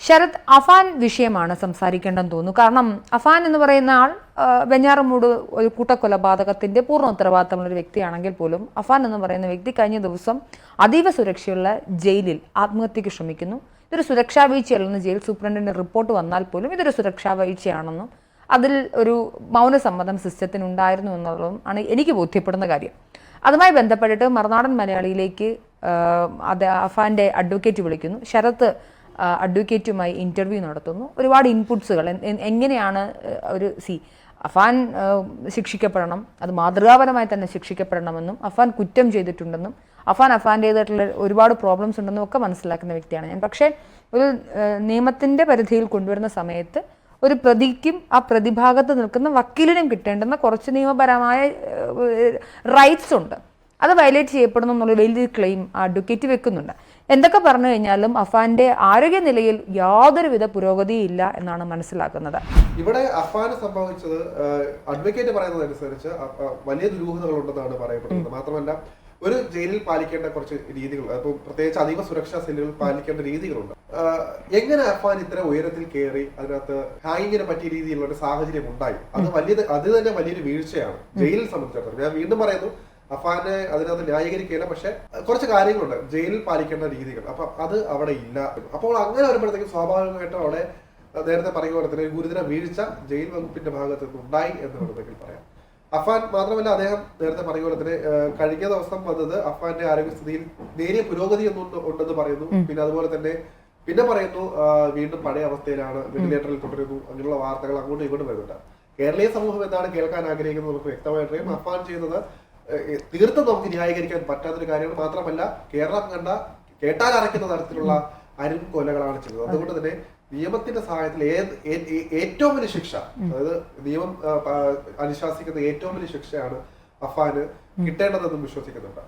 ശരത്, അഫാൻ വിഷയമാണ് സംസാരിക്കേണ്ടെന്ന് തോന്നുന്നു. കാരണം അഫാൻ എന്ന് പറയുന്ന ആൾ വെഞ്ഞാറമൂട് ഒരു കൂട്ടക്കൊലപാതകത്തിന്റെ പൂർണ്ണ ഉത്തരവാദിത്തമുള്ള ഒരു വ്യക്തിയാണെങ്കിൽ പോലും അഫാൻ എന്ന് പറയുന്ന വ്യക്തി കഴിഞ്ഞ ദിവസം അതീവ സുരക്ഷയുള്ള ജയിലിൽ ആത്മഹത്യക്ക് ശ്രമിക്കുന്നു. ഇതൊരു സുരക്ഷാ വീഴ്ചയല്ലെന്ന് ജയിൽ സൂപ്രണ്ടിന്റെ റിപ്പോർട്ട് വന്നാൽ പോലും ഇതൊരു സുരക്ഷാ വീഴ്ചയാണെന്നും അതിൽ ഒരു മൗനസമ്മതം സിസ്റ്റത്തിന് ഉണ്ടായിരുന്നു എന്നുള്ളതും ആണ് എനിക്ക് ബോധ്യപ്പെടുന്ന കാര്യം. അതുമായി ബന്ധപ്പെട്ടിട്ട് മറുനാടൻ മലയാളിയിലേക്ക് അഫാന്റെ അഡ്വക്കേറ്റ് വിളിക്കുന്നു. ശരത്ത് അഡ്വക്കേറ്റുമായി ഇൻ്റർവ്യൂ നടത്തുന്നു. ഒരുപാട് ഇൻപുട്സുകൾ എങ്ങനെയാണ് ഒരു അഫാൻ ശിക്ഷിക്കപ്പെടണം, അത് മാതൃകാപരമായി തന്നെ ശിക്ഷിക്കപ്പെടണമെന്നും അഫാൻ കുറ്റം ചെയ്തിട്ടുണ്ടെന്നും അഫാൻ്റേതായിട്ടുള്ള ഒരുപാട് പ്രോബ്ലംസ് ഉണ്ടെന്നും ഒക്കെ മനസ്സിലാക്കുന്ന വ്യക്തിയാണ് ഞാൻ. പക്ഷേ ഒരു നിയമത്തിൻ്റെ പരിധിയിൽ കൊണ്ടുവരുന്ന സമയത്ത് ഒരു പ്രതിക്കും ആ പ്രതിഭാഗത്ത് നിൽക്കുന്ന വക്കീലിനും കിട്ടേണ്ടുന്ന കുറച്ച് നിയമപരമായ റൈറ്റ്സ് ഉണ്ട്. അത് വയലേറ്റ് ചെയ്യപ്പെടുന്നു എന്നുള്ള വലിയൊരു ക്ലെയിം അഡ്വക്കേറ്റ് വെക്കുന്നുണ്ട്. എന്തൊക്കെ പറഞ്ഞു കഴിഞ്ഞാലും അഫാന്റെ ആരോഗ്യനിലയിൽ യാതൊരുവിധ പുരോഗതിയില്ല എന്നാണ് മനസ്സിലാക്കുന്നത്. ഇവിടെ അഫാന് സംഭവിച്ചത് അഡ്വക്കേറ്റ് പറയുന്നതനുസരിച്ച് വലിയ ദുരൂഹതകളുണ്ടെന്നാണ് പറയപ്പെടുന്നത്. മാത്രമല്ല ഒരു ജയിലിൽ പാലിക്കേണ്ട കുറച്ച് രീതികൾ, അപ്പോൾ പ്രത്യേകിച്ച് അതീവ സുരക്ഷാ സെല്ലുകൾ പാലിക്കേണ്ട രീതികളുണ്ട്. എങ്ങനെ അഫാൻ ഇത്ര ഉയരത്തിൽ കയറി അതിനകത്ത് ഹാങ്ങിങ്ങിന് പറ്റിയ രീതിയിലുള്ള ഒരു സാഹചര്യം ഉണ്ടായി, അത് തന്നെ വലിയൊരു വീഴ്ചയാണ് ജയിലിൽ സംബന്ധിച്ചിടത്തോളം. ഞാൻ വീണ്ടും പറയുന്നു, അഫാനെ അതിനകത്ത് ന്യായീകരിക്കുകയില്ല, പക്ഷെ കുറച്ച് കാര്യങ്ങളുണ്ട് ജയിലിൽ പാലിക്കേണ്ട രീതികൾ, അപ്പൊ അത് അവിടെ ഇല്ല. അപ്പോൾ അങ്ങനെ വരുമ്പോഴത്തേക്കും സ്വാഭാവികമായിട്ടും അവിടെ നേരത്തെ പറയുക പോലെ തന്നെ ഗുരുതര വീഴ്ച ജയിൽ വകുപ്പിന്റെ ഭാഗത്ത് നിന്ന് ഉണ്ടായി എന്ന് വേണമെങ്കിൽ പറയാം. അഫാൻ മാത്രമല്ല, അദ്ദേഹം നേരത്തെ പറയുക പോലെ തന്നെ കഴിഞ്ഞ ദിവസം വന്നത് അഫാന്റെ ആരോഗ്യസ്ഥിതിയിൽ നേരിയ പുരോഗതി ഉണ്ടെന്ന് പറയുന്നു. പിന്നെ അതുപോലെ തന്നെ പറയുന്നു വീണ്ടും പഴയ അവസ്ഥയിലാണ്, വെന്റിലേറ്ററിൽ തുടരുന്നു, അങ്ങനെയുള്ള വാർത്തകൾ അങ്ങോട്ടും ഇങ്ങോട്ടും വരുന്നുണ്ട്. കേരളീയ സമൂഹം എന്താണ് കേൾക്കാൻ ആഗ്രഹിക്കുന്നത് നമുക്ക് വ്യക്തമായിട്ടറിയാം. അഫാൻ ചെയ്യുന്നത് തീർത്തും നമുക്ക് ന്യായീകരിക്കാൻ പറ്റാത്തൊരു കാര്യമാണ്. മാത്രമല്ല കേരളം കേട്ടാൽ അറയ്ക്കുന്ന തരത്തിലുള്ള കൊലകളാണ് ചെയ്തത്. അതുകൊണ്ട് തന്നെ നിയമത്തിന്റെ സഹായത്തിൽ ഏറ്റവും വലിയ ശിക്ഷ, അതായത് നിയമം അനുശാസിക്കുന്ന ഏറ്റവും വലിയ ശിക്ഷയാണ് അഫാന് കിട്ടേണ്ടതെന്നും വിശ്വസിക്കുന്നുണ്ട്.